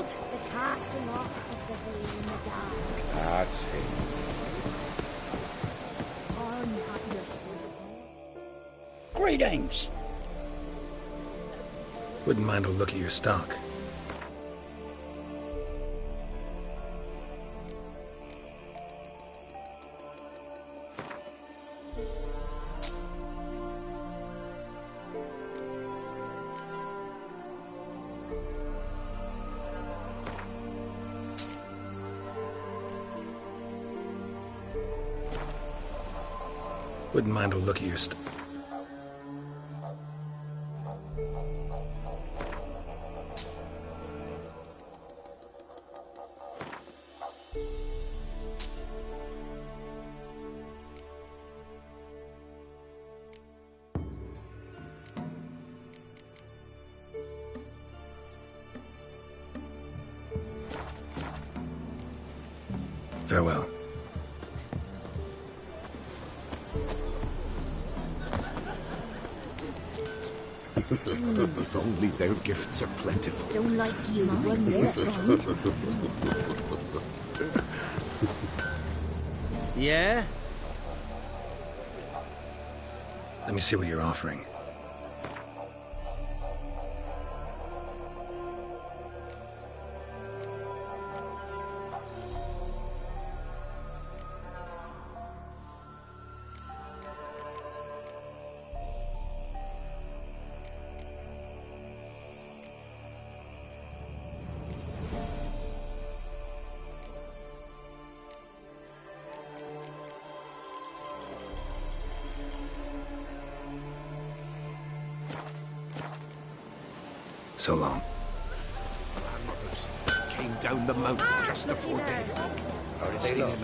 What? The casting off of the veil in the dark. That's him. Arm not yourself. Greetings. Wouldn't mind a look at your stock. Wouldn't mind a look at your stock. Farewell. If only their gifts are plentiful. Don't like you, run there, friend. Yeah? Let me see what you're offering. So long. Our mothers came down the mountain just before daybreak. They look.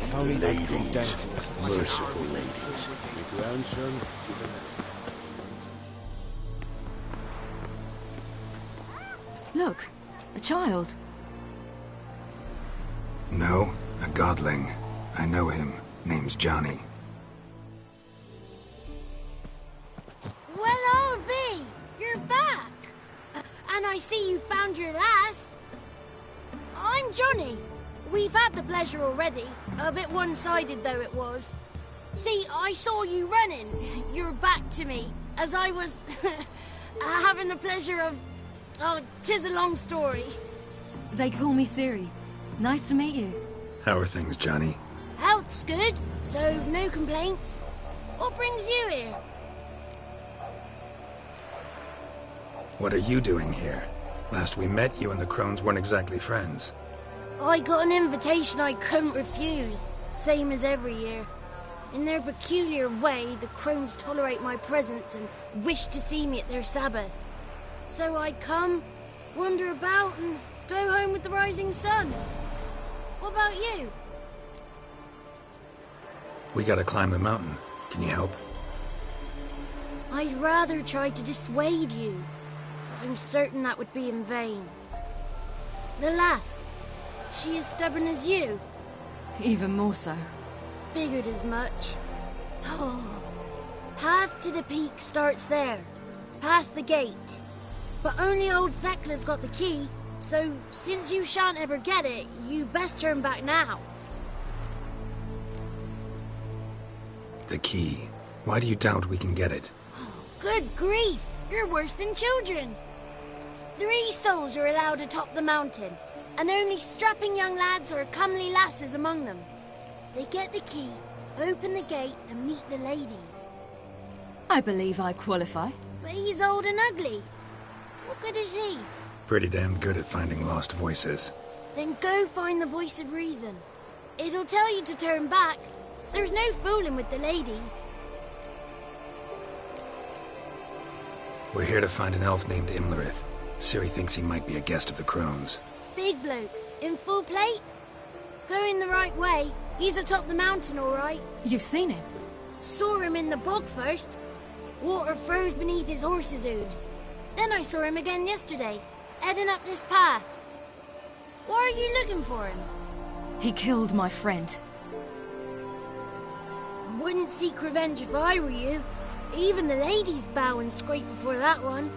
If only they could come down to us. Merciful ladies. Your grandson, Look, a child. No, a godling. I know him. Name's Johnny. Well, old B, you're back. And I see you found your lass. I'm Johnny. We've had the pleasure already. A bit one-sided, though it was. See, I saw you running. Your back to me, as I was having the pleasure of... Oh, 'tis a long story. They call me Siri. Nice to meet you. How are things, Johnny? Health's good, so no complaints. What brings you here? What are you doing here? Last we met, you and the Crones weren't exactly friends. I got an invitation I couldn't refuse, same as every year. In their peculiar way, the Crones tolerate my presence and wish to see me at their Sabbath. So I come, wander about, and go home with the rising sun. What about you? We gotta climb the mountain. Can you help? I'd rather try to dissuade you. I'm certain that would be in vain. The lass, she as stubborn as you? Even more so. Figured as much. Oh. Path to the peak starts there, past the gate. But only old Thekla's got the key, so since you shan't ever get it, you best turn back now. The key. Why do you doubt we can get it? Good grief, you're worse than children. 3 souls are allowed atop the mountain, and only strapping young lads or comely lasses among them. They get the key, open the gate, and meet the ladies. I believe I qualify. But he's old and ugly. What good is he? Pretty damn good at finding lost voices. Then go find the voice of reason. It'll tell you to turn back. There's no fooling with the ladies. We're here to find an elf named Imlerith. Ciri thinks he might be a guest of the Crones. Big bloke, in full plate? Going the right way. He's atop the mountain, all right. You've seen him? Saw him in the bog first. Water froze beneath his horse's hooves. Then I saw him again yesterday, heading up this path. Why are you looking for him? He killed my friend. Wouldn't seek revenge if I were you. Even the ladies bow and scrape before that one.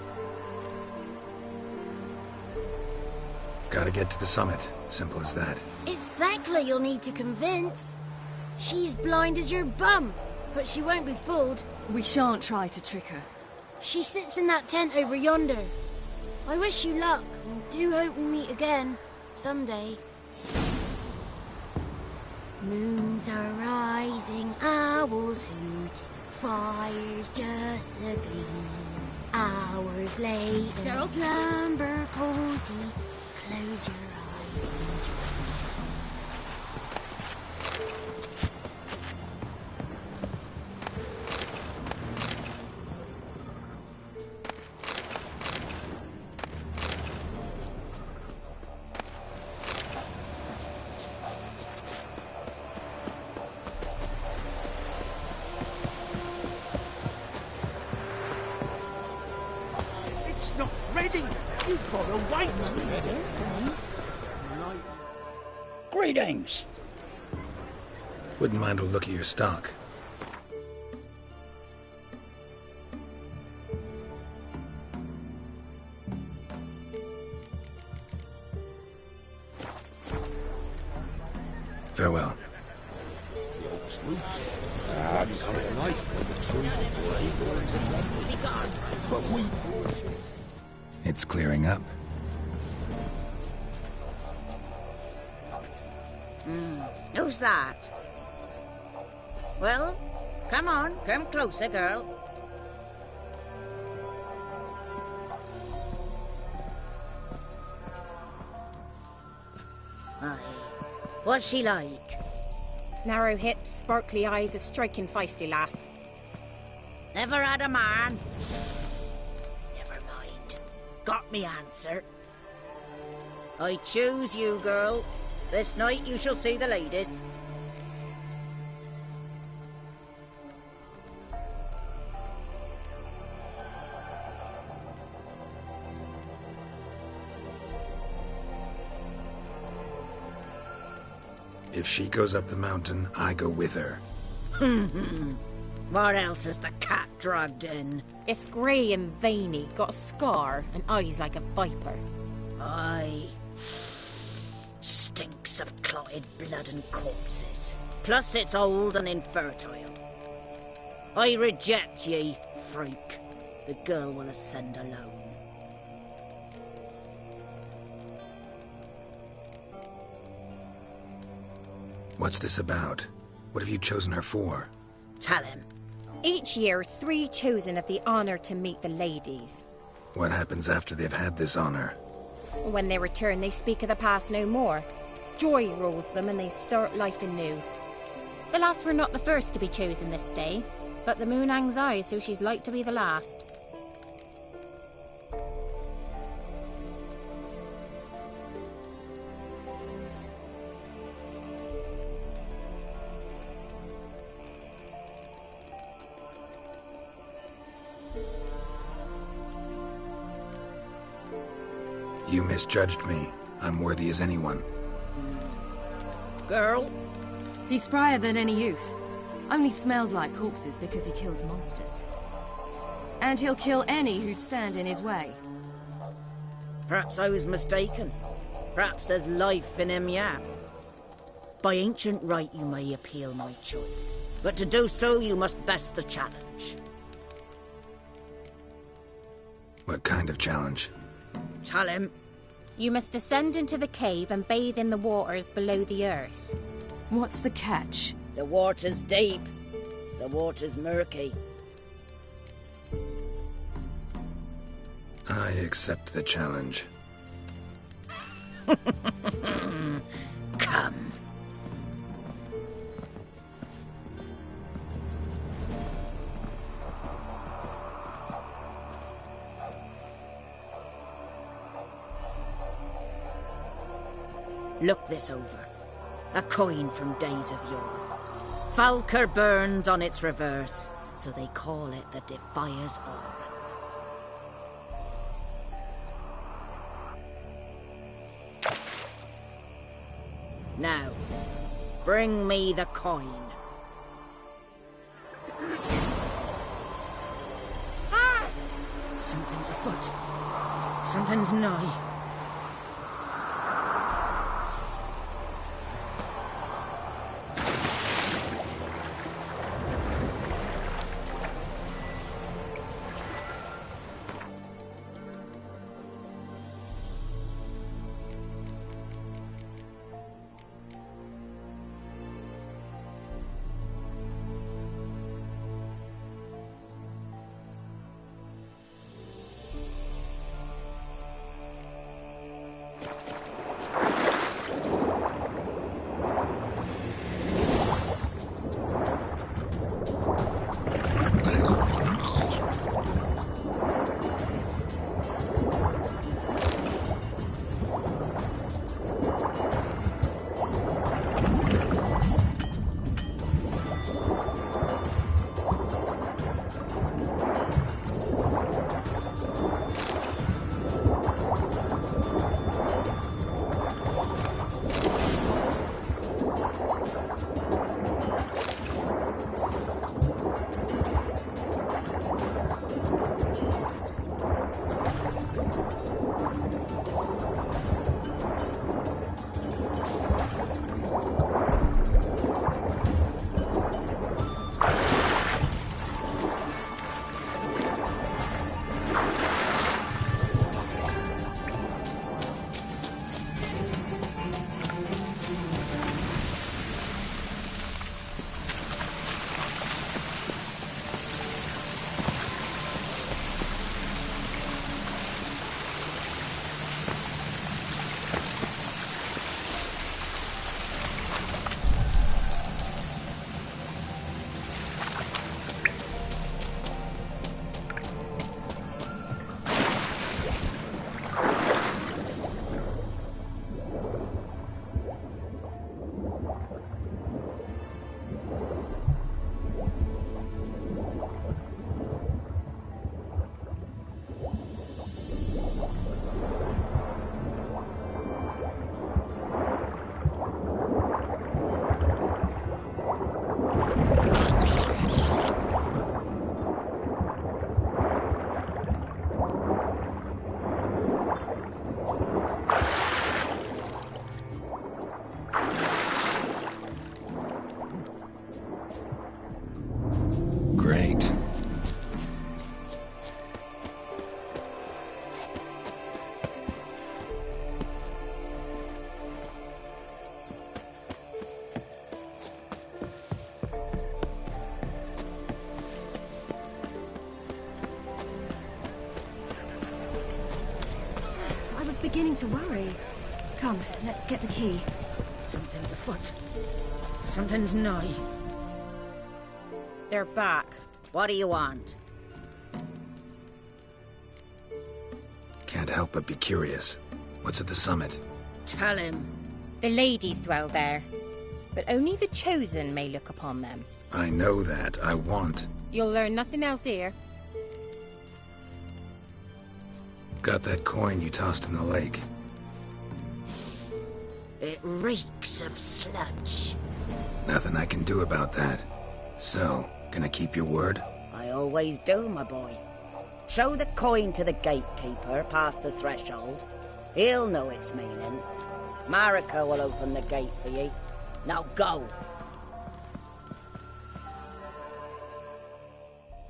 Gotta get to the summit. Simple as that. It's Thekla you'll need to convince. She's blind as your bum, but she won't be fooled. We shan't try to trick her. She sits in that tent over yonder. I wish you luck, and do hope we meet again, someday. Moons are rising, owls hoot, fires just a gleam. Hours late and Geralt? slumber cozy, close your eyes and dream. It's not ready. You've got to wait. Greetings. Wouldn't mind a look at your stock. Farewell. It's clearing up. Who's that? Well, come on, come closer, girl. Aye. What's she like? Narrow hips, sparkly eyes, a striking feisty lass. Never had a man? Never mind. Got me answer. I choose you, girl. This night you shall see the ladies. If she goes up the mountain, I go with her. What else has the cat dragged in? It's grey and veiny, got a scar, and eyes like a viper. Aye. Stinks of clotted blood and corpses. Plus it's old and infertile. I reject ye, freak. The girl will ascend alone. What's this about? What have you chosen her for? Tell him. Each year, 3 chosen have the honour to meet the ladies. What happens after they've had this honor? When they return, they speak of the past no more. Joy rules them and they start life anew. The lass were not the first to be chosen this day, but the moon hangs high, so she's like to be the last. You misjudged me. I'm worthy as anyone. Girl? He's sprier than any youth. Only smells like corpses because he kills monsters. And he'll kill any who stand in his way. Perhaps I was mistaken. Perhaps there's life in him yet. By ancient right you may appeal my choice. But to do so you must best the challenge. What kind of challenge? Tell him. You must descend into the cave and bathe in the waters below the earth. What's the catch? The water's deep. The water's murky. I accept the challenge. Come. Look this over. A coin from days of yore. Falker burns on its reverse, so they call it the Defier's Aura. Now, bring me the coin. Something's afoot. Something's nigh. was beginning to worry. Come, let's get the key. Something's afoot. Something's nigh. They're back. What do you want? Can't help but be curious. What's at the summit? Tell him. The ladies dwell there, but only the chosen may look upon them. I know that. I want. You'll learn nothing else here. Got that coin you tossed in the lake. It reeks of sludge. Nothing I can do about that. So, gonna keep your word? I always do, my boy. Show the coin to the gatekeeper past the threshold. He'll know its meaning. Marika will open the gate for ye. Now go.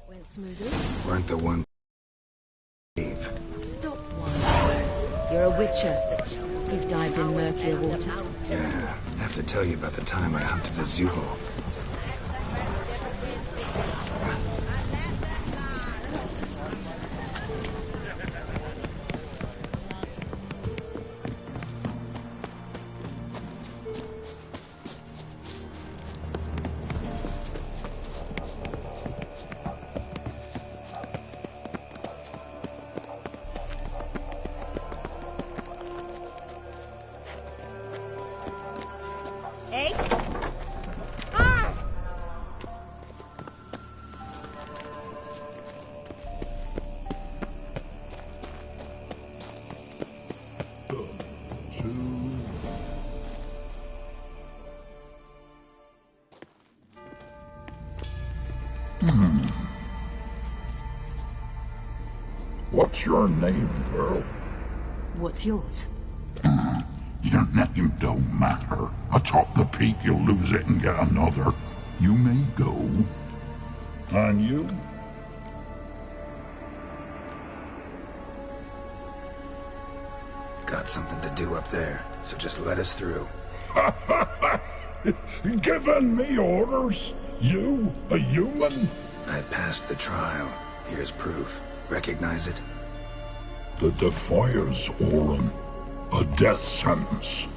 Went smoothly. Weren't the one... Stop one. You're a witcher. You've dived in murkier waters. Yeah, I have to tell you about the time I hunted a Zubul. Hey? Ah! What's your name, girl? What's yours? Your name don't matter. Atop the peak, you'll lose it and get another. You may go. And you? Got something to do up there, so just let us through. Giving me orders? You, a human? I passed the trial. Here's proof. Recognize it? The Defier's Orin. A death sentence.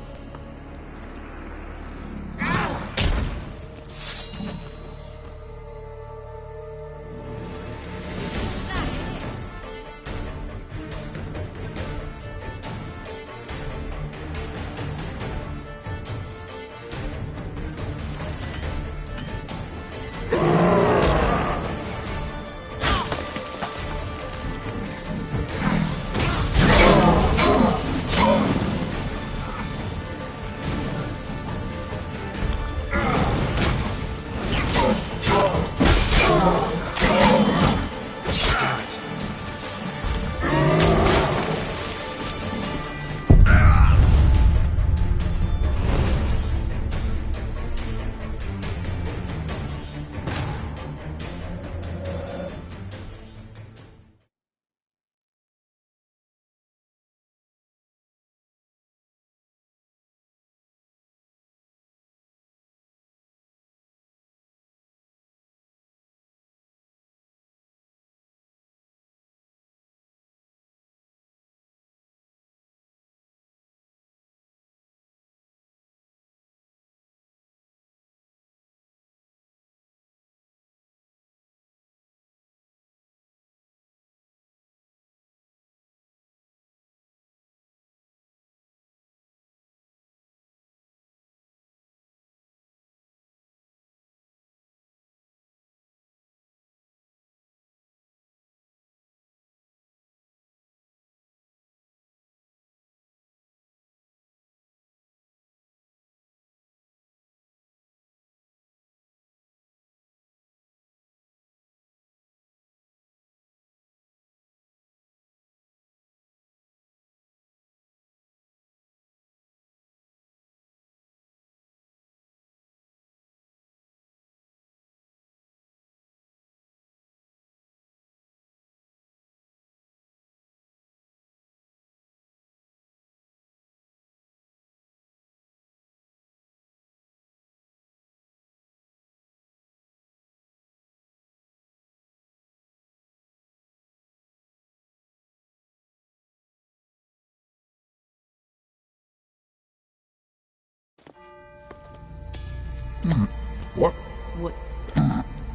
What? What?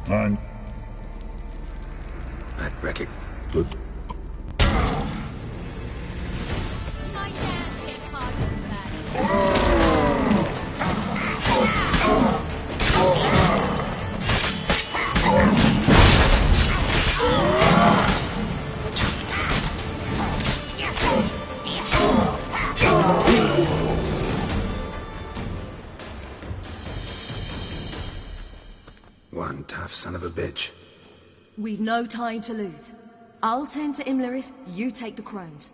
And I'd reckon. the One tough son of a bitch. We've no time to lose. I'll tend to Imlerith, you take the crones.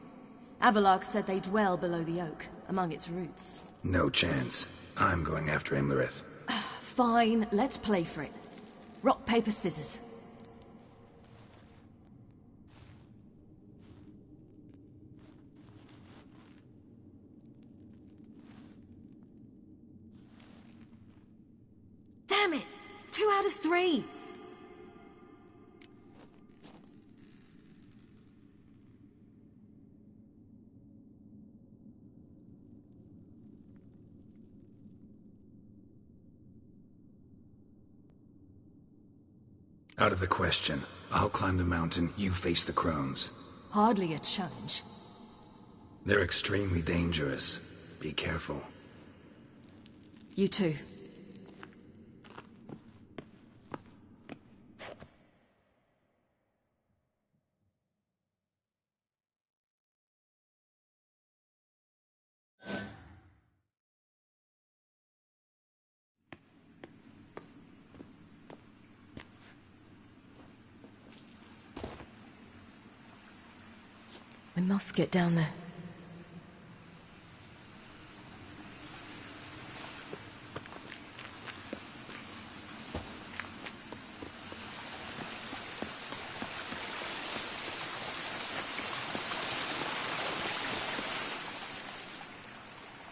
Avalok said they dwell below the oak, among its roots. No chance. I'm going after Imlerith. Fine, let's play for it. Rock, paper, scissors. Damn it! 2 out of 3! Out of the question. I'll climb the mountain, you face the crones. Hardly a challenge. They're extremely dangerous. Be careful. You too. I must get down there.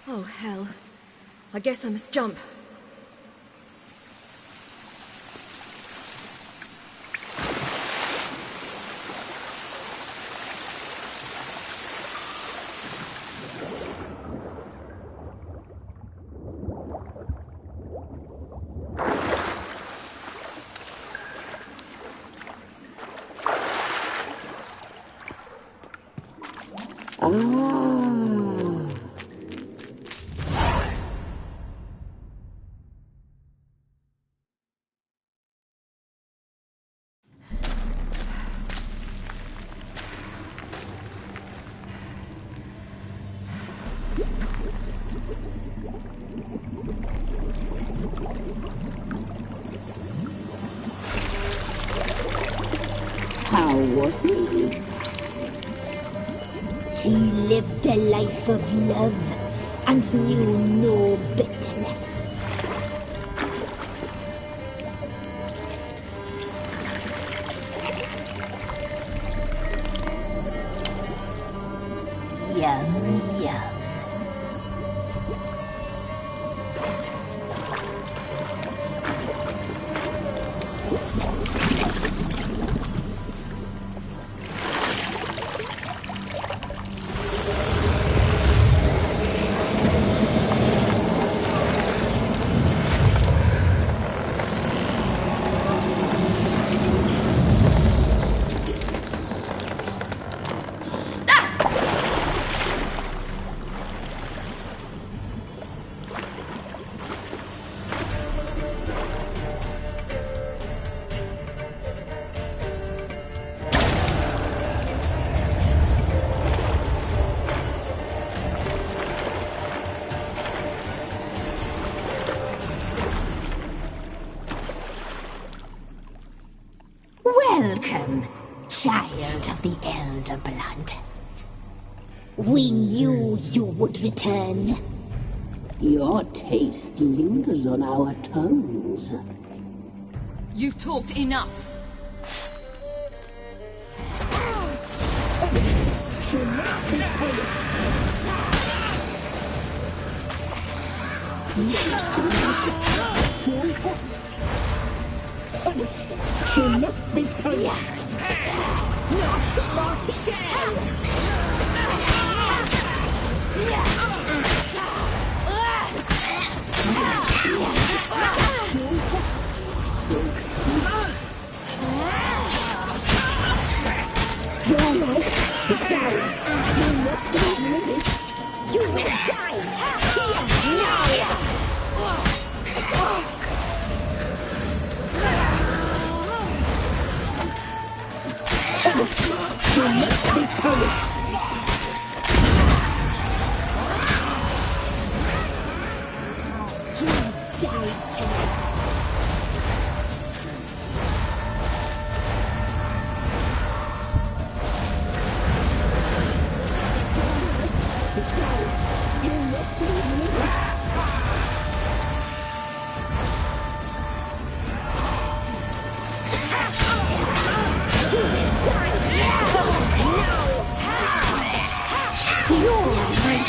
Oh, hell. I guess I must jump. How was he? He lived a life of love and knew no bitterness. Yum, yum. Welcome, child of the Elder Blood. We knew you would return. Your taste lingers on our tongues. You've talked enough. She must be punished. Not again.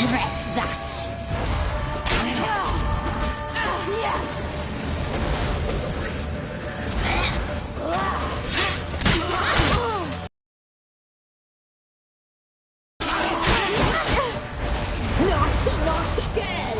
regret that. Naughty, naughty girl!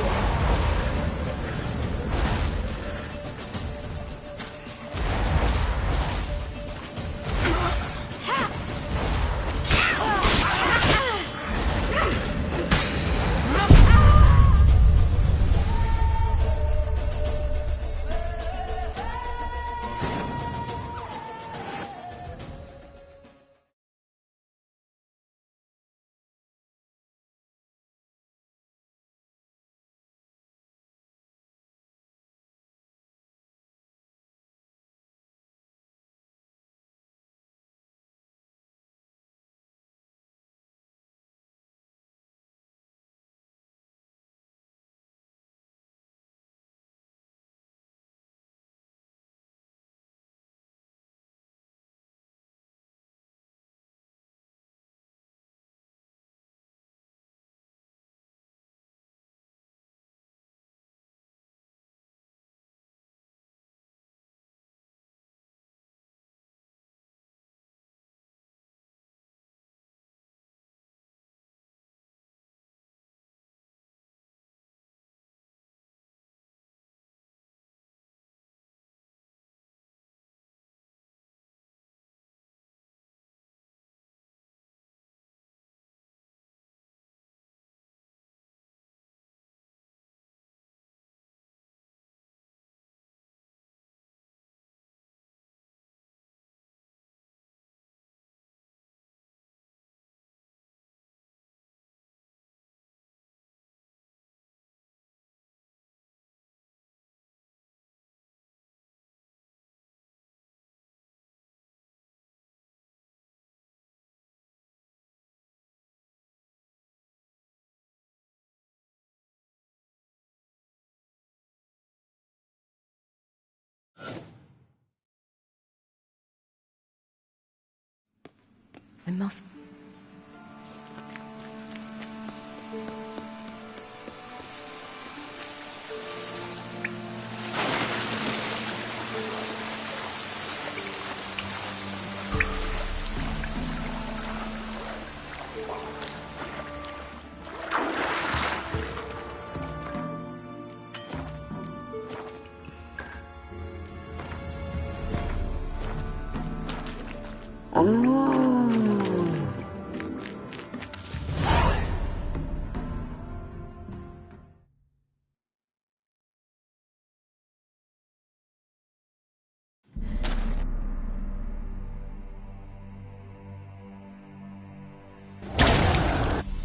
I must...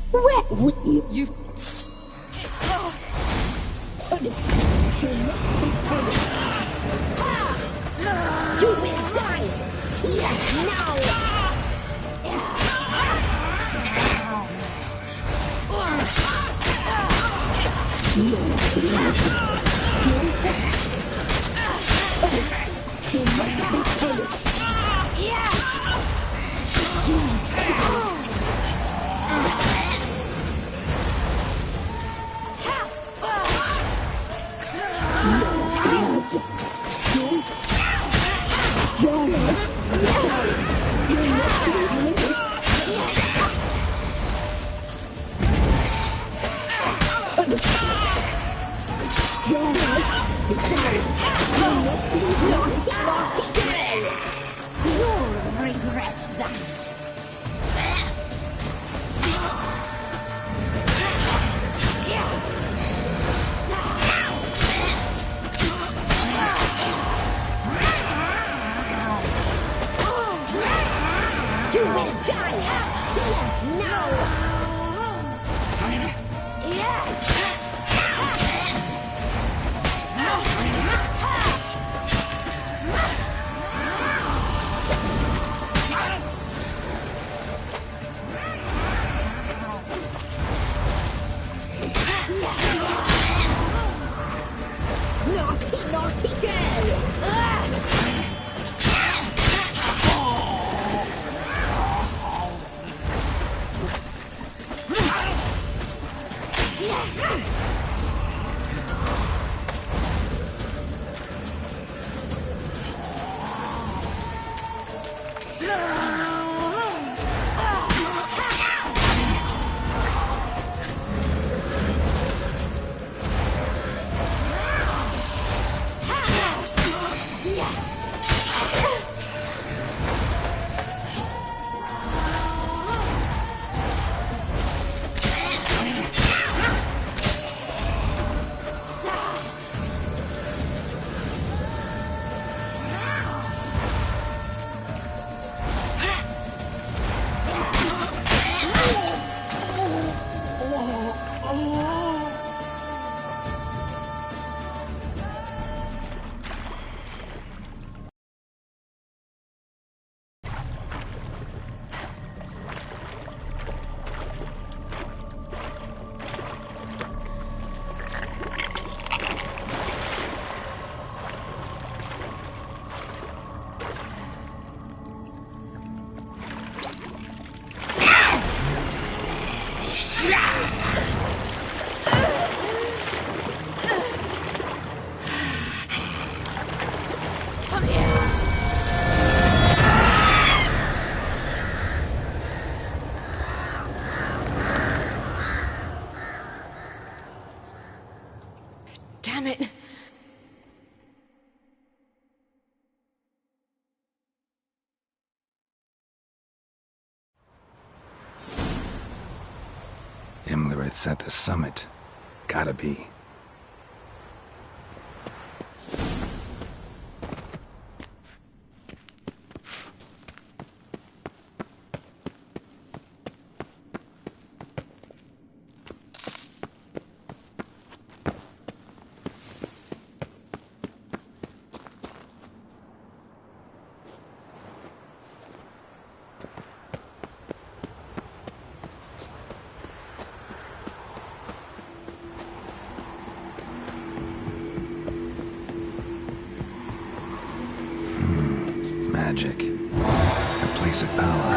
Where would you? You... You will die! Yes, now! You'll regret that. You will die! Now! Damn it! Imlerith's at the summit. Gotta be. Magic. A place of power.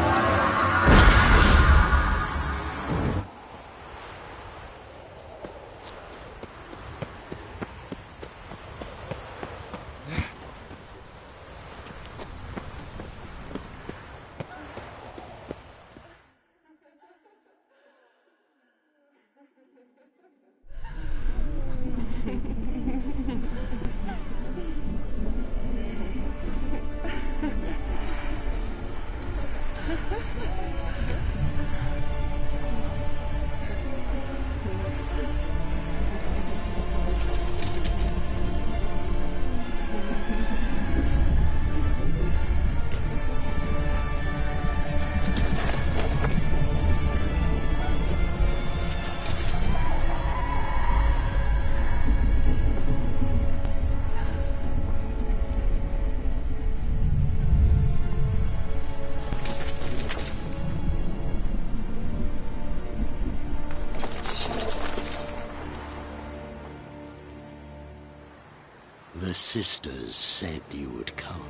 The sisters said you would come.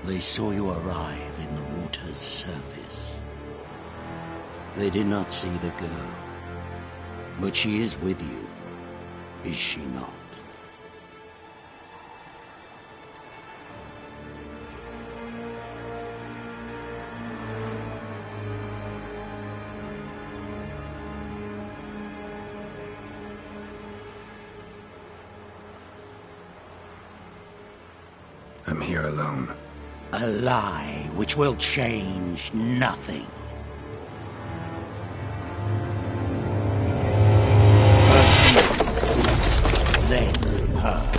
They saw you arrive in the water's surface. They did not see the girl. But she is with you, is she not? I'm here alone. A lie which will change nothing. First you, then her.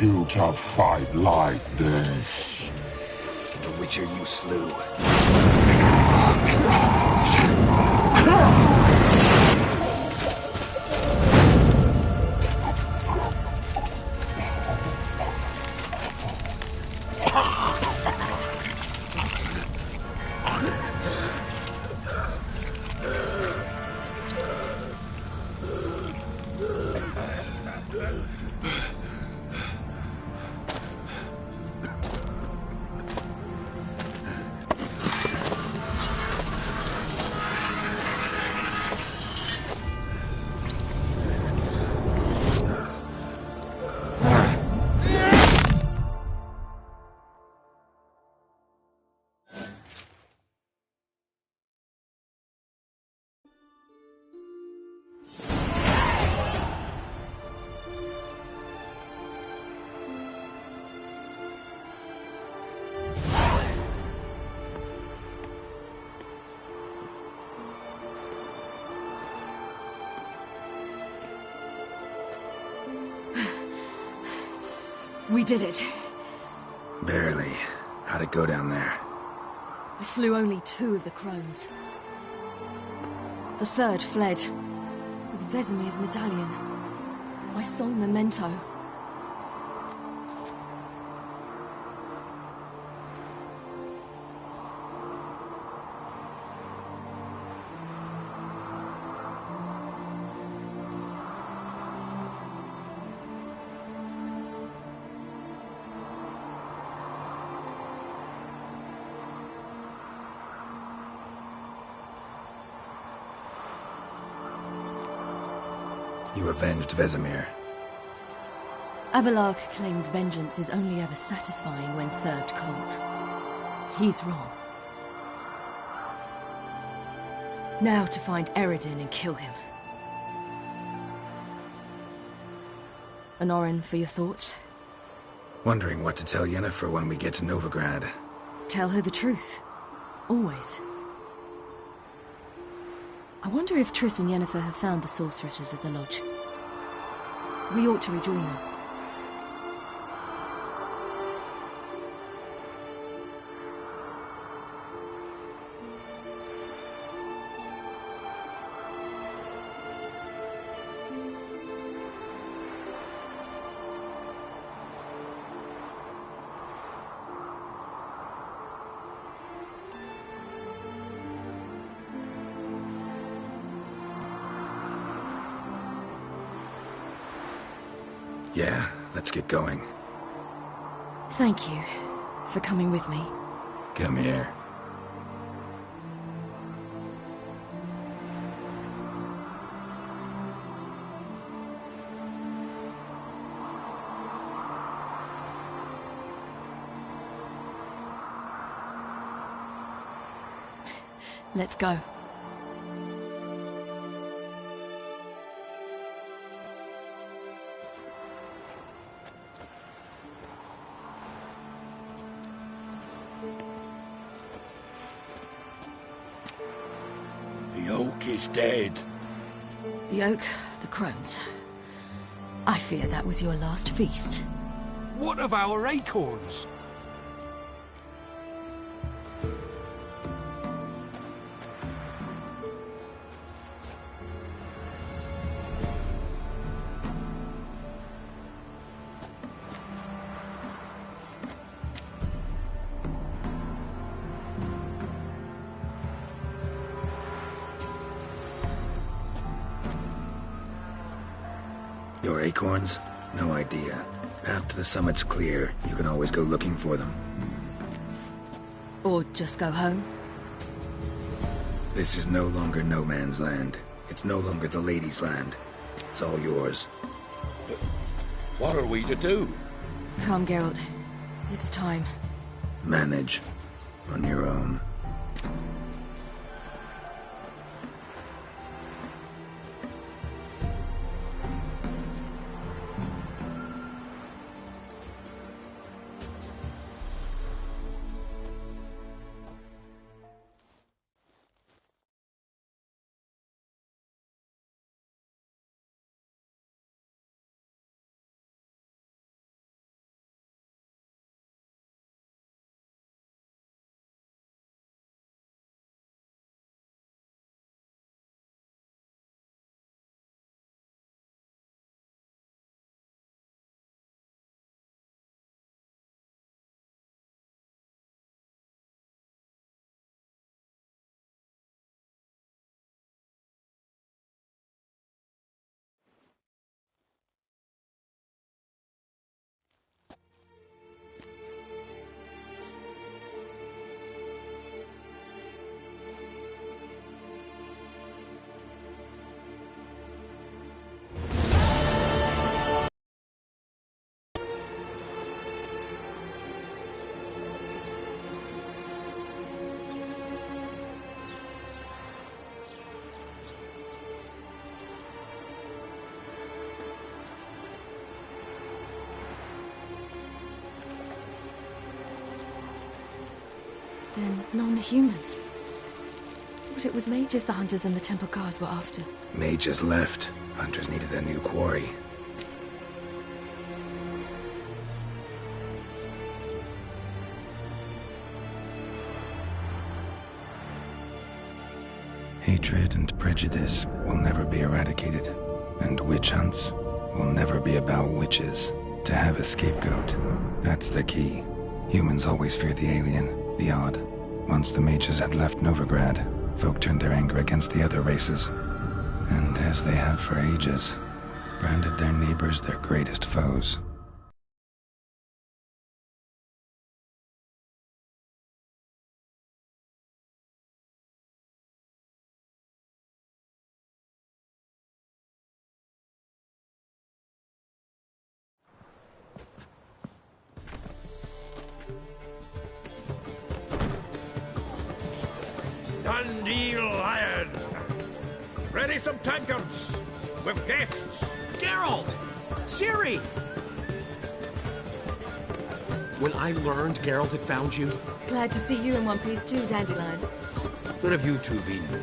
You to fight like this? The Witcher you slew. We did it. Barely. How'd it go down there? I slew only 2 of the crones. The third fled, with Vesemir's medallion. My sole memento. You avenged Vesemir. Abelard claims vengeance is only ever satisfying when served cold. He's wrong. Now to find Eredin and kill him. Honorin, for your thoughts? Wondering what to tell Yennefer when we get to Novigrad. Tell her the truth. Always. I wonder if Triss and Yennefer have found the sorceresses of the Lodge. We ought to rejoin them. Yeah, let's get going. Thank you for coming with me. Come here. Let's go. The oak is dead. The oak, the crones. I fear that was your last feast. What of our acorns? Your acorns? No idea. Path to the summit's clear. You can always go looking for them. Or just go home? This is no longer no man's land. It's no longer the lady's land. It's all yours. But what are we to do? Come, Geralt. It's time. Manage. On your own. Then non-humans. Thought it was mages the hunters and the temple guard were after. Mages left. Hunters needed a new quarry. Hatred and prejudice will never be eradicated, and witch hunts will never be about witches. To have a scapegoat, that's the key. Humans always fear the alien, the odd. Once the mages had left Novigrad, folk turned their anger against the other races, and as they have for ages, branded their neighbors their greatest foes. Dandelion! Ready some tankards with guests. Geralt! Ciri! When I learned Geralt had found you... Glad to see you in one piece too, Dandelion. Where have you two been?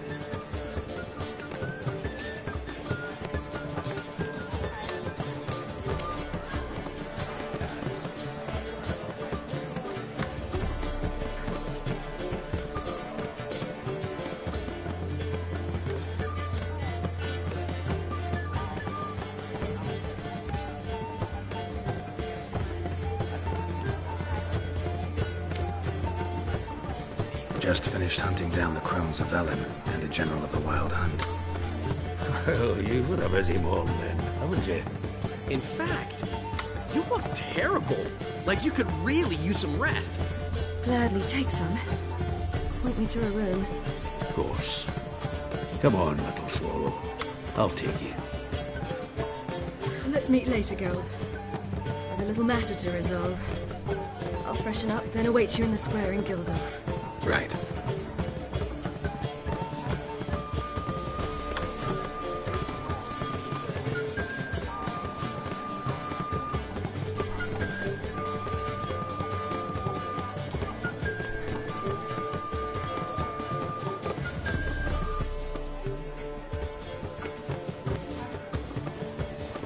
Just finished hunting down the crones of Velen and a general of the Wild Hunt. Well, you've had a busy morning then, haven't you? In fact, you look terrible. Like you could really use some rest. Gladly take some. Point me to a room. Of course. Come on, little swallow. I'll take you. Let's meet later, Geralt. I've a little matter to resolve. I'll freshen up, then await you in the square in Gildorf. Right.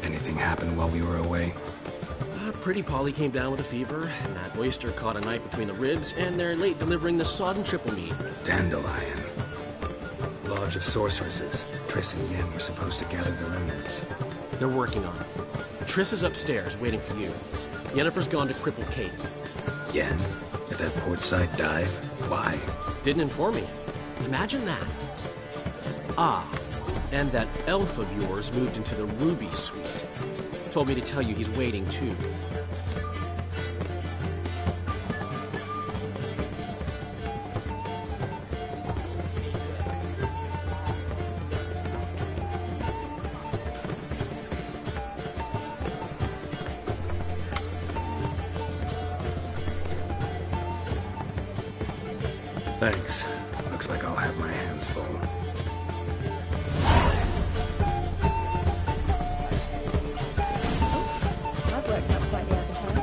Anything happened while we were away? Pretty Polly came down with a fever, and that oyster caught a knife between the ribs, and they're late delivering the sodden triple meat. Dandelion. Lodge of Sorceresses. Triss and Yen were supposed to gather the remnants. They're working on it. Triss is upstairs, waiting for you. Yennefer's gone to crippled Kate's. Yen? At that portside dive? Why? Didn't inform me. Imagine that. Ah, and that elf of yours moved into the Ruby Suite. Told me to tell you he's waiting, too. Thanks. Looks like I'll have my hands full. That worked out quite the appetite.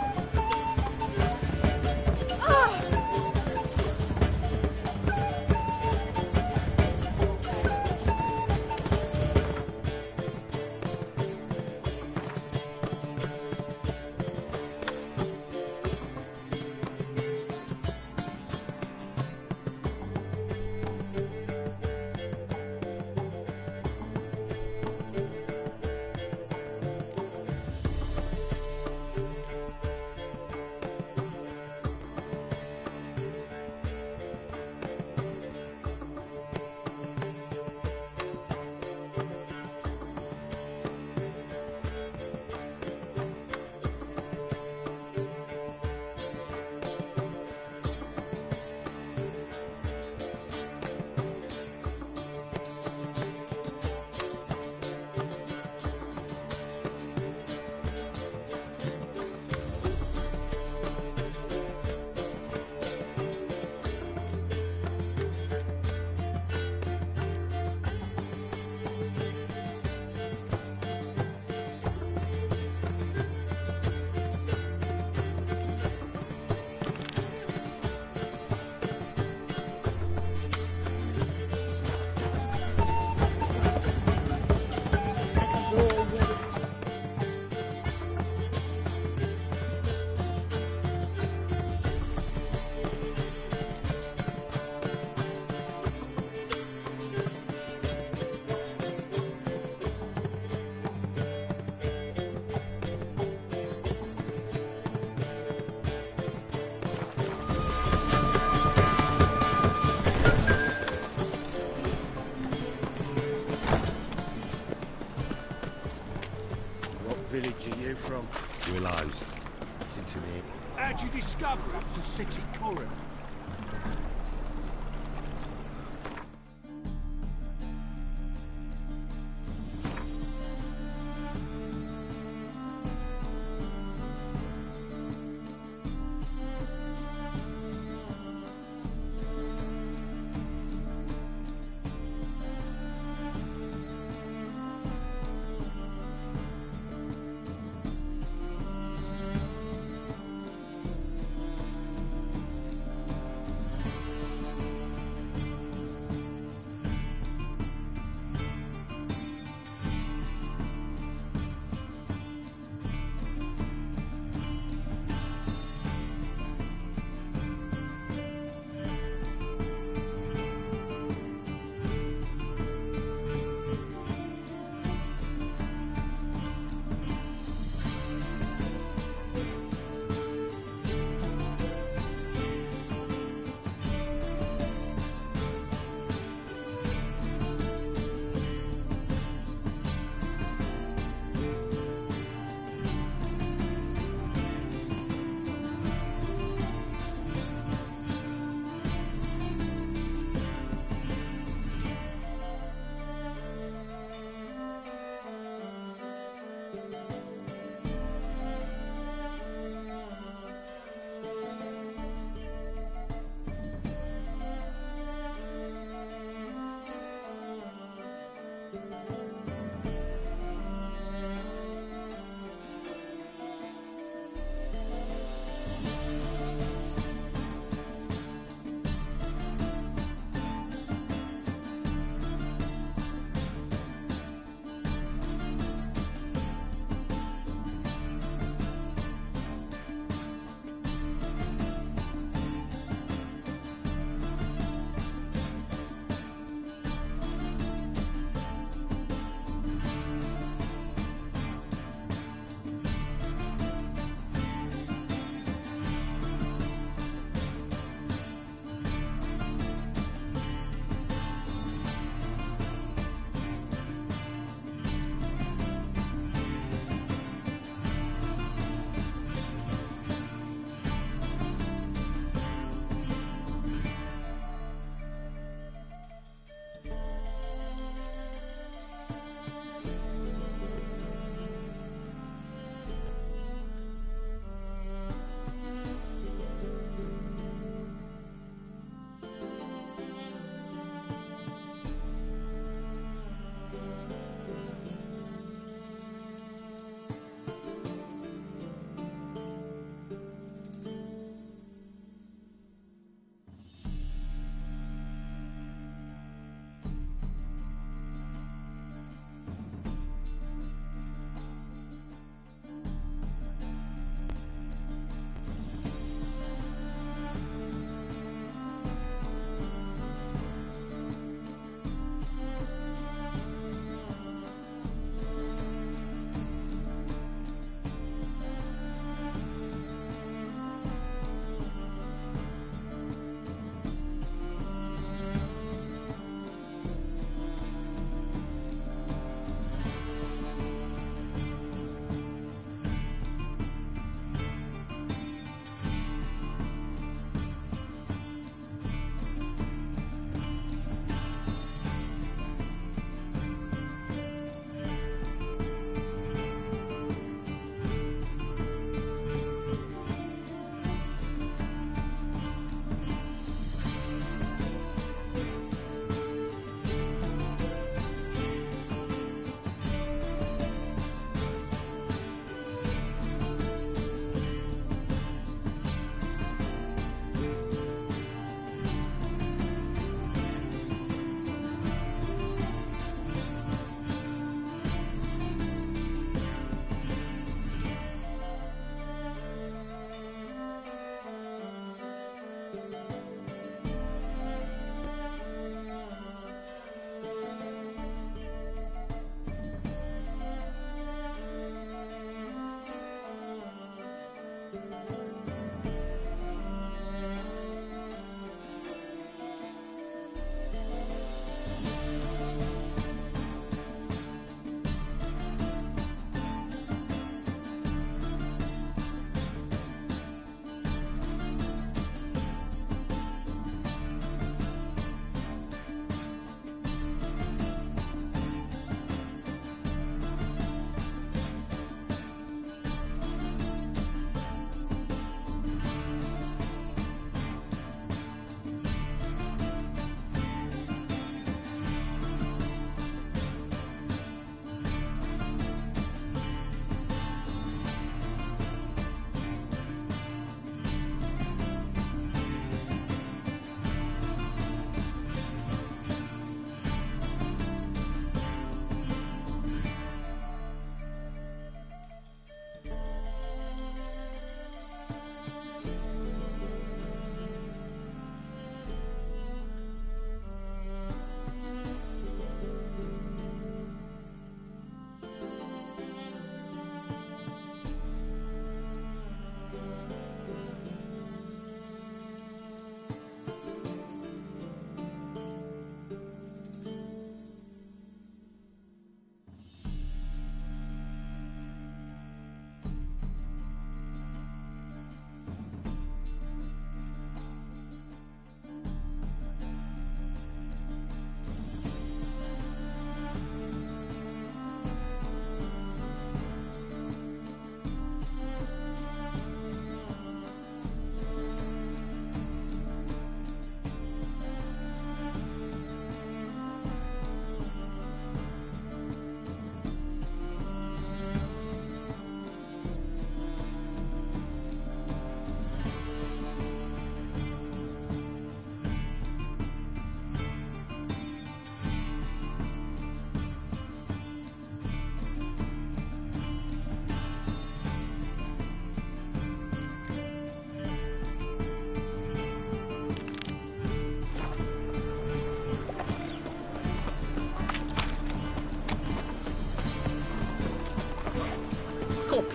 Village are you from? Willows. It's into me. How'd you discover it was the city coroner?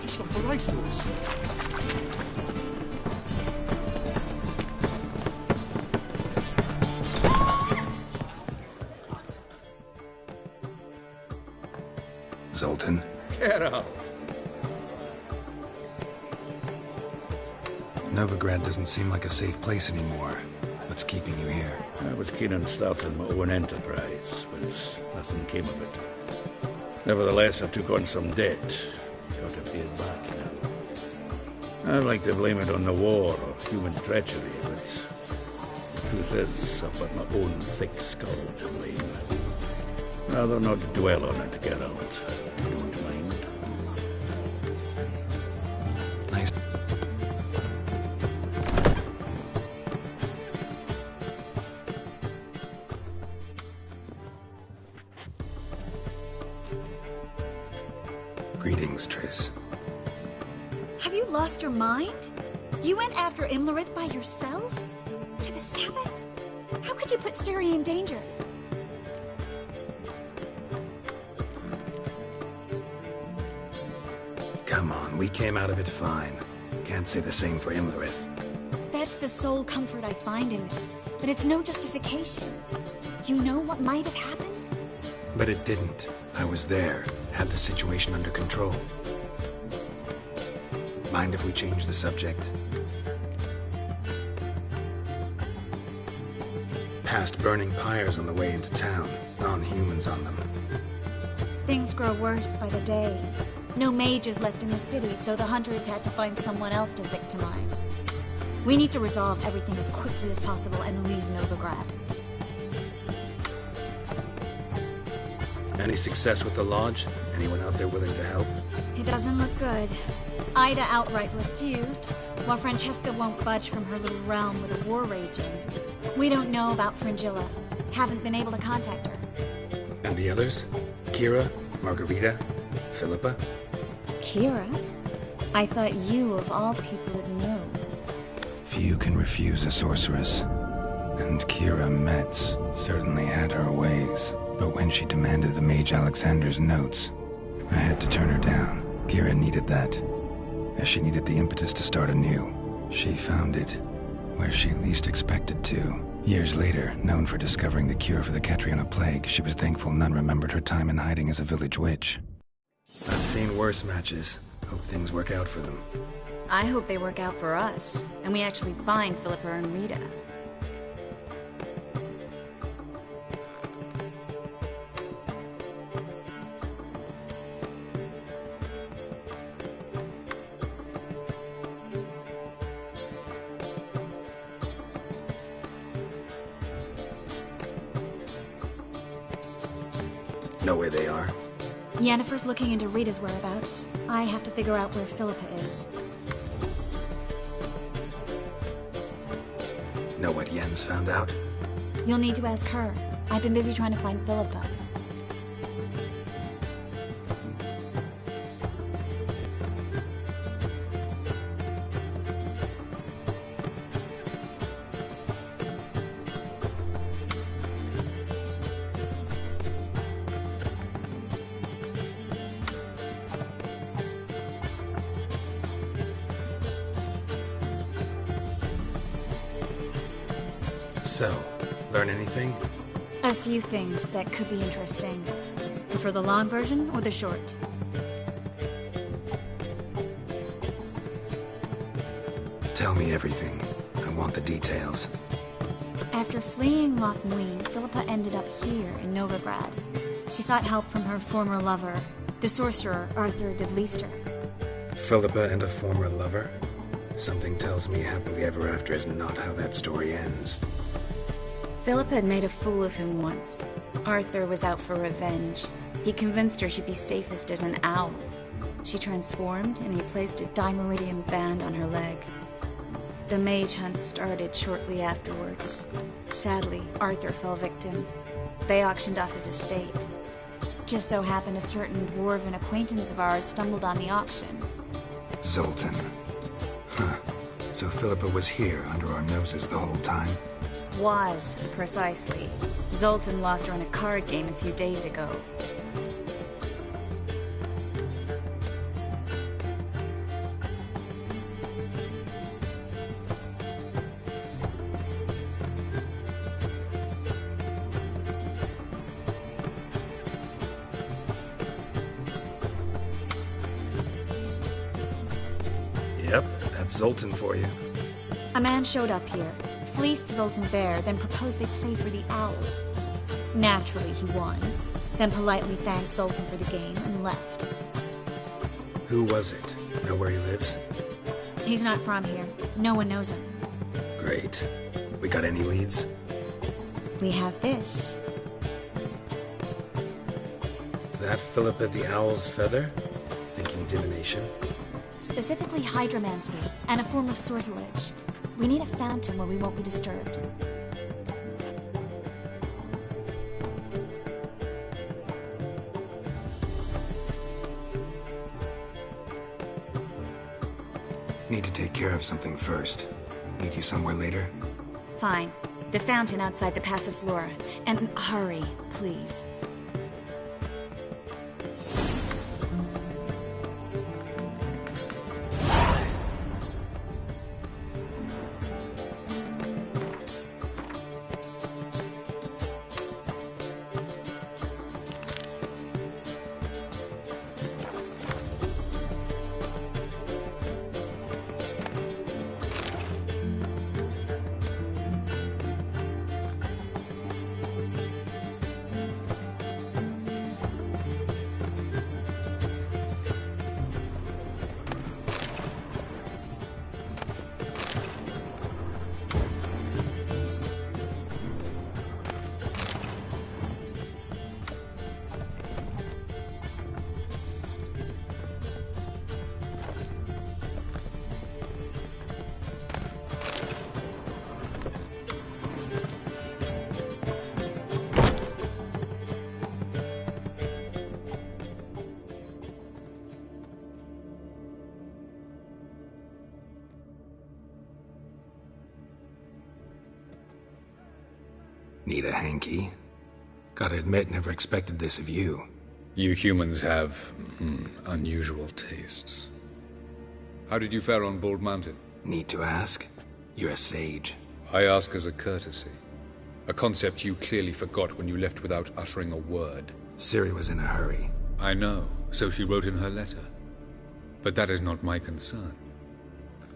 It's like a racehorse. Zoltan? Get up. Novigrad doesn't seem like a safe place anymore. What's keeping you here? I was keen on starting my own enterprise, but nothing came of it. Nevertheless, I took on some debt. Got to pay it back now. I'd like to blame it on the war or human treachery, but the truth is, I've got my own thick skull to blame. Rather not dwell on it, Geralt, if you don't mind. Nice. Greetings, Triss. Have you lost your mind? You went after Imlerith by yourselves? To the Sabbath? How could you put Ciri in danger? Come on, we came out of it fine. Can't say the same for Imlerith. That's the sole comfort I find in this, but it's no justification. You know what might have happened? But it didn't. I was there, had the situation under control. Mind if we change the subject? Past burning pyres on the way into town, non-humans on them. Things grow worse by the day. No mages left in the city, so the hunters had to find someone else to victimize. We need to resolve everything as quickly as possible and leave Novigrad. Any success with the Lodge? Anyone out there willing to help? It doesn't look good. Ida outright refused, while Francesca won't budge from her little realm with a war raging. We don't know about Fringilla. Haven't been able to contact her. And the others? Kira? Margarita? Philippa? Kira? I thought you, of all people, would know. Few can refuse a sorceress. And Kira Metz certainly had her ways. But when she demanded the Mage Alexander's notes, I had to turn her down. Kira needed that, as she needed the impetus to start anew. She found it where she least expected to. Years later, known for discovering the cure for the Catriona plague, she was thankful none remembered her time in hiding as a village witch. I've seen worse matches. Hope things work out for them. I hope they work out for us, and we actually find Philippa and Rita. Know where they are? Yennefer's looking into Rita's whereabouts. I have to figure out where Philippa is. Know what Yen's found out? You'll need to ask her. I've been busy trying to find Philippa. So, learn anything? A few things that could be interesting. Prefer the long version or the short? Tell me everything. I want the details. After fleeing Loch Muin, Philippa ended up here in Novigrad. She sought help from her former lover, the sorcerer Arthur de Vlister. Philippa and a former lover? Something tells me happily ever after is not how that story ends. Philippa had made a fool of him once. Arthur was out for revenge. He convinced her she'd be safest as an owl. She transformed, and he placed a Dimeridian band on her leg. The mage hunt started shortly afterwards. Sadly, Arthur fell victim. They auctioned off his estate. Just so happened a certain dwarven acquaintance of ours stumbled on the auction. Zoltan. Huh. So Philippa was here under our noses the whole time? Was, precisely. Zoltan lost her in a card game a few days ago. That's Zoltan for you. A man showed up here, fleeced Zoltan bare, then proposed they play for the owl. Naturally, he won, then politely thanked Zoltan for the game and left. Who was it? Know where he lives? He's not from here. No one knows him. Great. We got any leads? We have this. That Philippa the Owl's feather? Thinking divination? Specifically hydromancy, and a form of sortilege. We need a fountain where we won't be disturbed. Need to take care of something first. Meet you somewhere later? Fine. The fountain outside the Passiflora. And hurry, please. Need a hanky? Gotta admit, never expected this of you. You humans have, unusual tastes. How did you fare on Bald Mountain? Need to ask? You're a sage. I ask as a courtesy. A concept you clearly forgot when you left without uttering a word. Ciri was in a hurry. I know, so she wrote in her letter. But that is not my concern.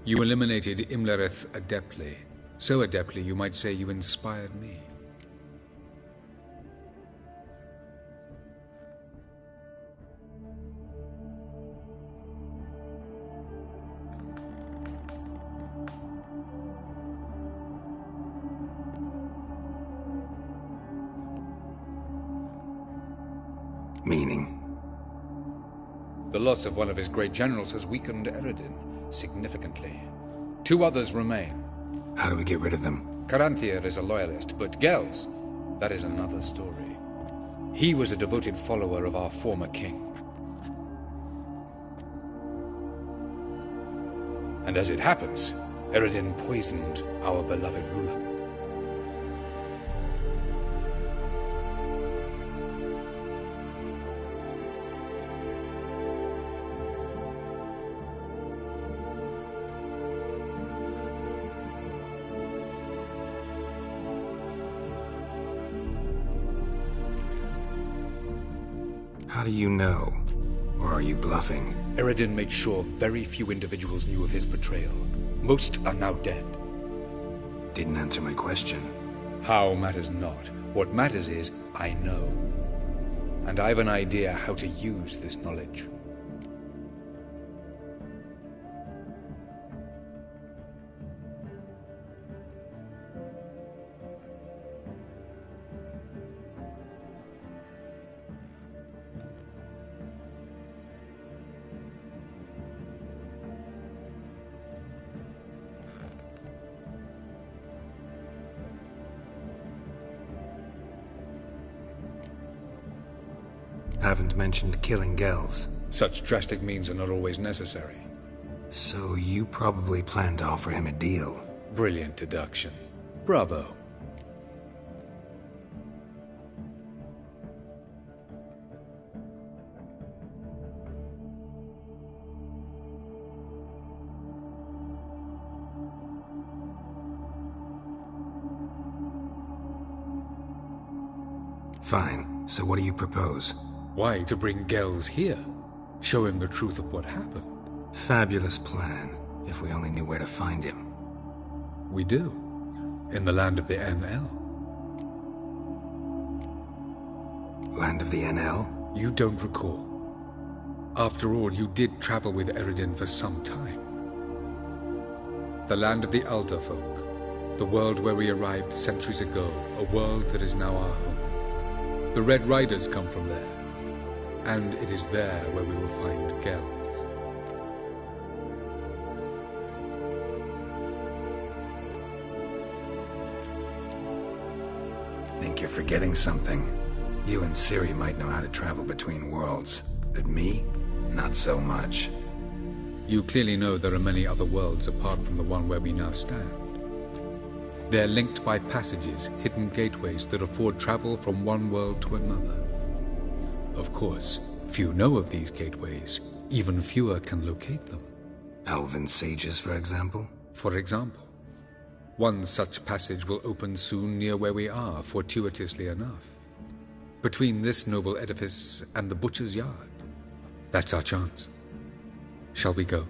You eliminated Imlerith adeptly. So adeptly you might say you inspired me. Meaning? The loss of one of his great generals has weakened Eredin significantly. 2 others remain. How do we get rid of them? Caranthier is a loyalist, but Gels, that is another story. He was a devoted follower of our former king. And as it happens, Eredin poisoned our beloved ruler. How do you know? Or are you bluffing? Eredin made sure very few individuals knew of his betrayal. Most are now dead. Didn't answer my question. How matters not. What matters is, I know. And I have an idea how to use this knowledge. Haven't mentioned killing Gels. Such drastic means are not always necessary. So you probably plan to offer him a deal. Brilliant deduction. Bravo. Fine. So what do you propose? Why, to bring Gels here? Show him the truth of what happened. Fabulous plan. If we only knew where to find him. We do. In the land of the NL. Land of the NL? You don't recall. After all, you did travel with Eredin for some time. The land of the Elder Folk. The world where we arrived centuries ago. A world that is now our home. The Red Riders come from there. And it is there where we will find Gels. Think you're forgetting something. You and Ciri might know how to travel between worlds, but me? Not so much. You clearly know there are many other worlds apart from the one where we now stand. They're linked by passages, hidden gateways that afford travel from one world to another. Of course, few know of these gateways. Even fewer can locate them. Elven sages, for example? For example. One such passage will open soon near where we are, fortuitously enough. Between this noble edifice and the butcher's yard. That's our chance. Shall we go?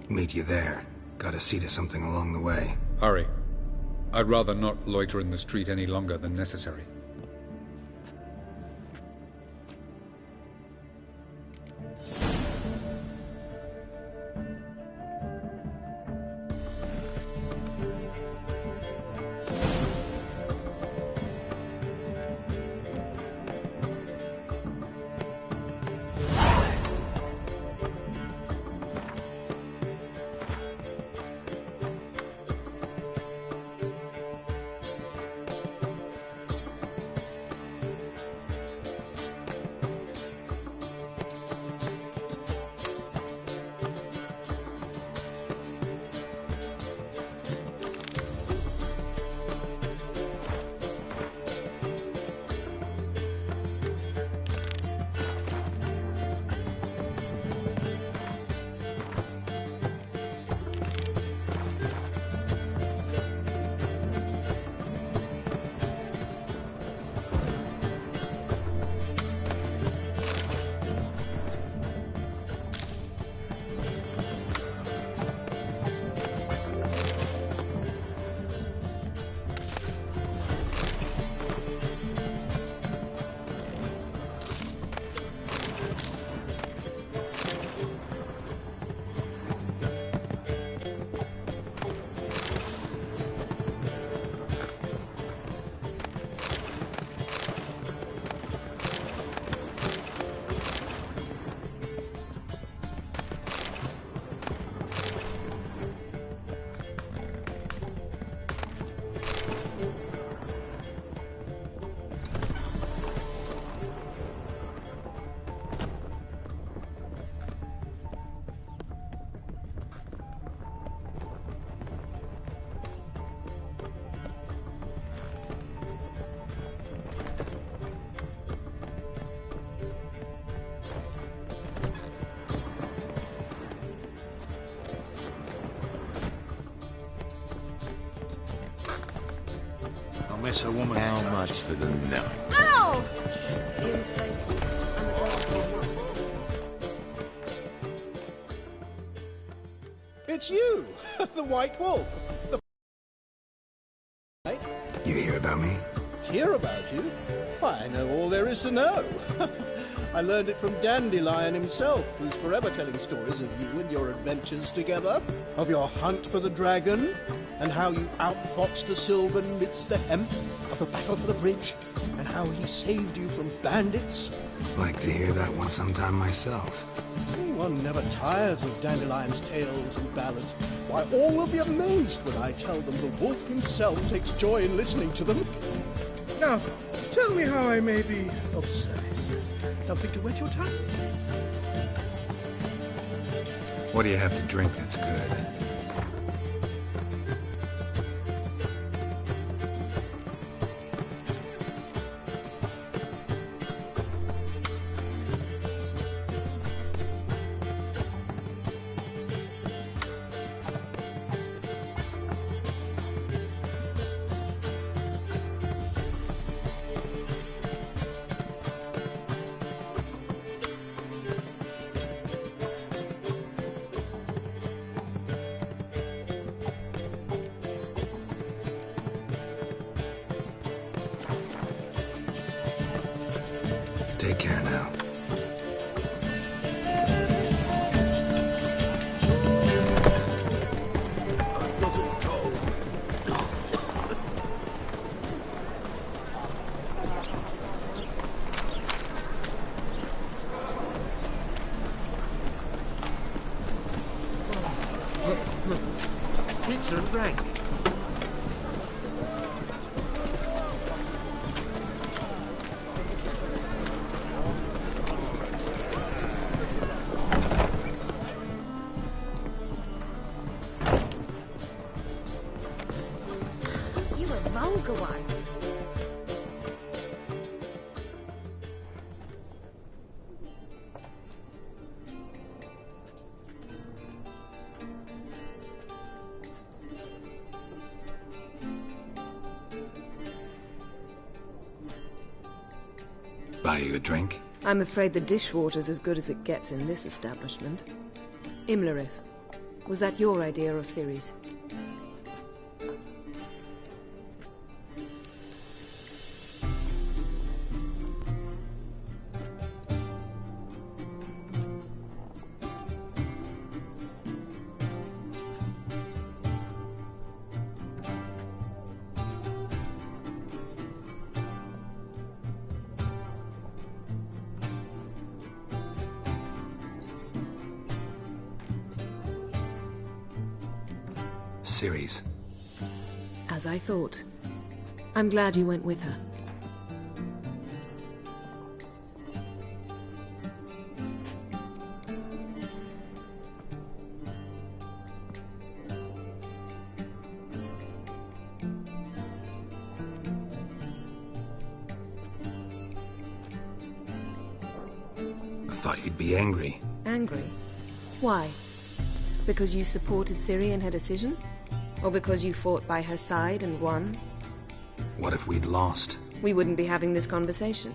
Meet you there. Gotta see to something along the way. Hurry. I'd rather not loiter in the street any longer than necessary. Miss a woman's How touch. much for the night? Ow! It's you, the White Wolf. The right? You hear about me? Hear about you? Why, I know all there is to know. I learned it from Dandelion himself, who's forever telling stories of you and your adventures together, of your hunt for the dragon, and how you outfoxed the Sylvan midst the hemp, of the battle for the bridge, and how he saved you from bandits. Like to hear that one sometime myself. One never tires of Dandelion's tales and ballads. Why, all will be amazed when I tell them the wolf himself takes joy in listening to them. Now, tell me how I may be of service. Something to wet your tongue? What do you have to drink that's good? schnitzel and brandy. You a vulgar one. Buy you a drink? I'm afraid the dishwater's as good as it gets in this establishment. Imlerith, was that your idea or Ciri's? Ciri's. As I thought. I'm glad you went with her. I thought you'd be angry. Angry? Why? Because you supported Ciri in her decision? Or because you fought by her side and won? What if we'd lost? We wouldn't be having this conversation.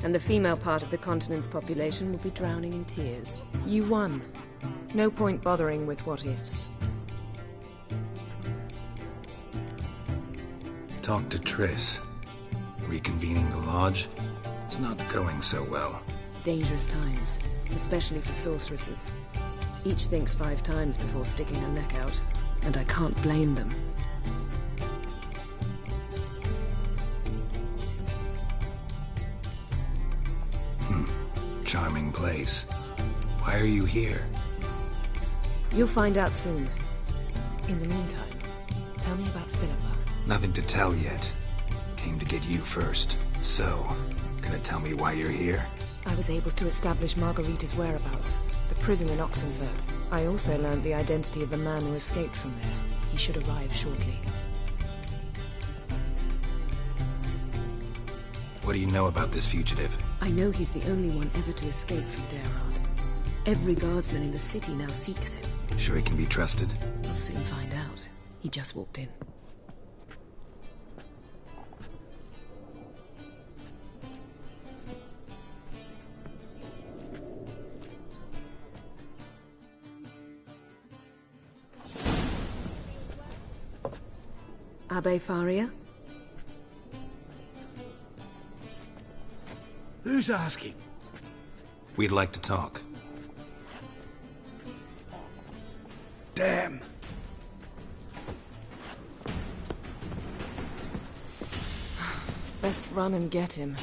And the female part of the continent's population would be drowning in tears. You won. No point bothering with what-ifs. Talk to Triss. Reconvening the lodge? It's not going so well. Dangerous times, especially for sorceresses. Each thinks 5 times before sticking her neck out, and I can't blame them. Charming place. Why are you here? You'll find out soon. In the meantime, tell me about Philippa. Nothing to tell yet. Came to get you first. So, gonna tell me why you're here? I was able to establish Margarita's whereabouts. The prison in Oxenfurt. I also learned the identity of the man who escaped from there. He should arrive shortly. What do you know about this fugitive? I know he's the only one ever to escape from Derard. Every guardsman in the city now seeks him. Sure he can be trusted? We'll soon find out. He just walked in. Abbe Faria? Who's asking? We'd like to talk. Damn. Best run and get him.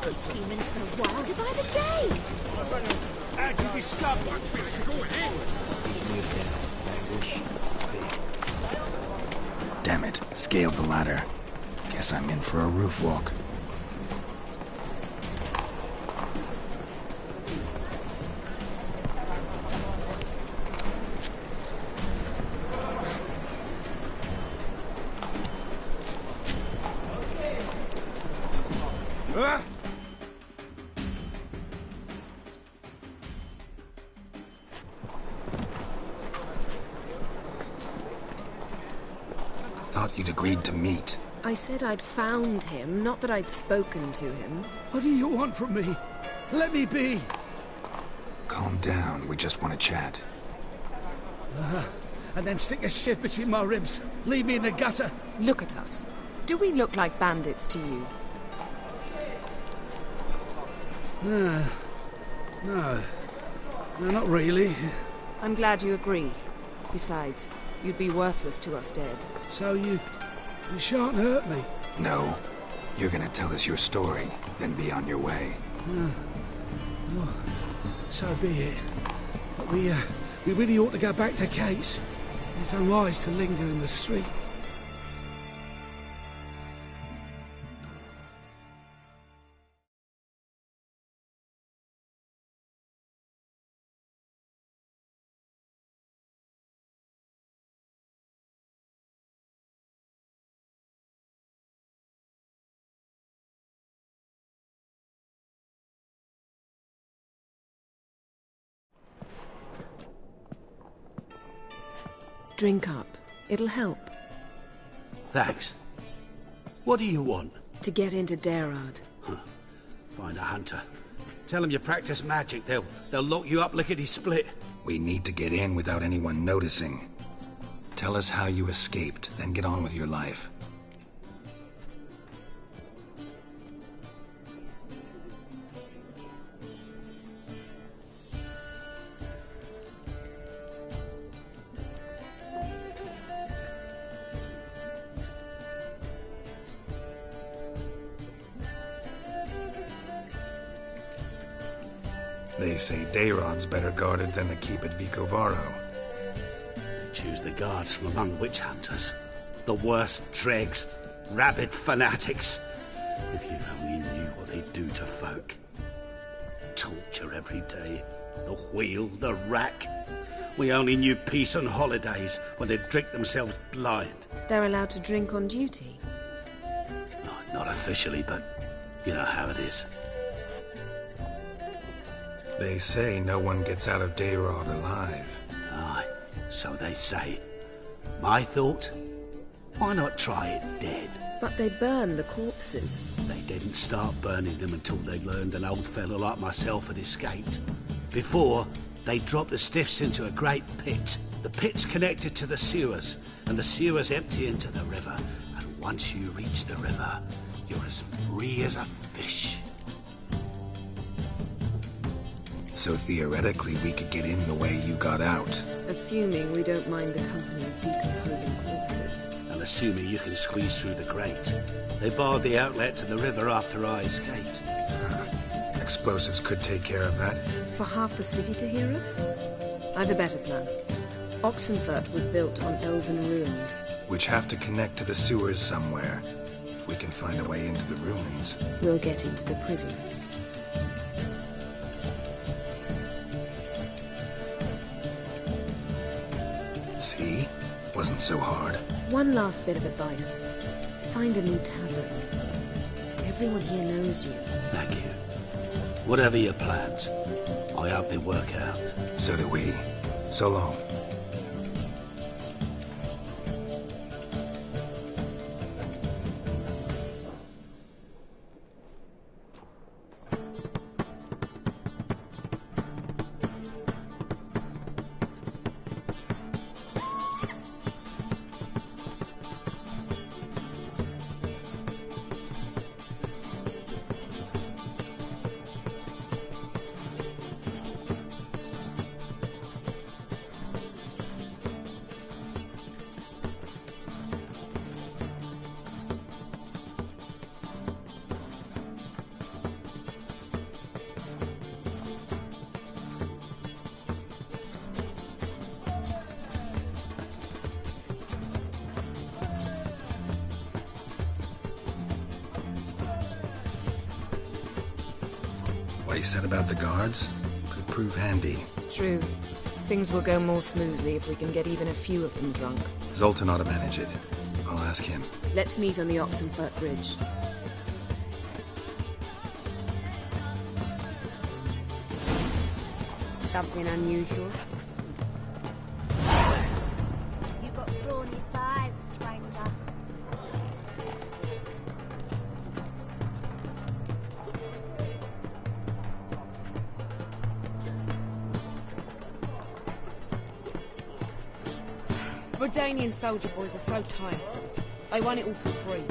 These humans are wilder by the day! Anti-discovery! He's moved down. Ambush. Damn it. Scaled the ladder. Guess I'm in for a roof walk. Thought you'd agreed to meet. I said I'd found him, not that I'd spoken to him. What do you want from me? Let me be! Calm down, we just want to chat. And then stick a shift between my ribs. Leave me in the gutter. Look at us. Do we look like bandits to you? No. No, not really. I'm glad you agree. Besides, you'd be worthless to us dead. So you shan't hurt me? No. You're gonna tell us your story, then be on your way. Oh, so be it. But we really ought to go back to Kate's. It's unwise to linger in the street. Drink up. It'll help. Thanks. What do you want? To get into Dayrad. Find a hunter. Tell them you practice magic. They'll lock you up lickety-split. We need to get in without anyone noticing. Tell us how you escaped, then get on with your life. They say Dayrod's better guarded than the keep at Vicovaro. They choose the guards from among witch hunters. The worst dregs, rabid fanatics. If you only knew what they do to folk. Torture every day. The wheel, the rack. We only knew peace on holidays when they'd drink themselves blind. They're allowed to drink on duty? Not officially, but you know how it is. They say no one gets out of Dayrod alive. Aye, so they say. My thought? Why not try it dead? But they burn the corpses. They didn't start burning them until they learned an old fellow like myself had escaped. Before, they dropped the stiffs into a great pit. The pit's connected to the sewers, and the sewers empty into the river. And once you reach the river, you're as free as a fish. So theoretically, we could get in the way you got out. Assuming we don't mind the company of decomposing corpses. And assuming you can squeeze through the grate. They barred the outlet to the river after I escaped. Explosives could take care of that. For half the city to hear us? I've a better plan. Oxenfurt was built on elven ruins. Which have to connect to the sewers somewhere. If we can find a way into the ruins. We'll get into the prison. See? Wasn't so hard. One last bit of advice. Find a new tavern. Everyone here knows you. Thank you. Whatever your plans, I hope they work out. So do we. So long. What he said about the guards could prove handy. True. Things will go more smoothly if we can get even a few of them drunk. Zoltan ought to manage it. I'll ask him. Let's meet on the Oxenfurt Bridge. Something unusual? You got brawny thighs, stranger. Redanian soldier boys are so tiresome. They want it all for free.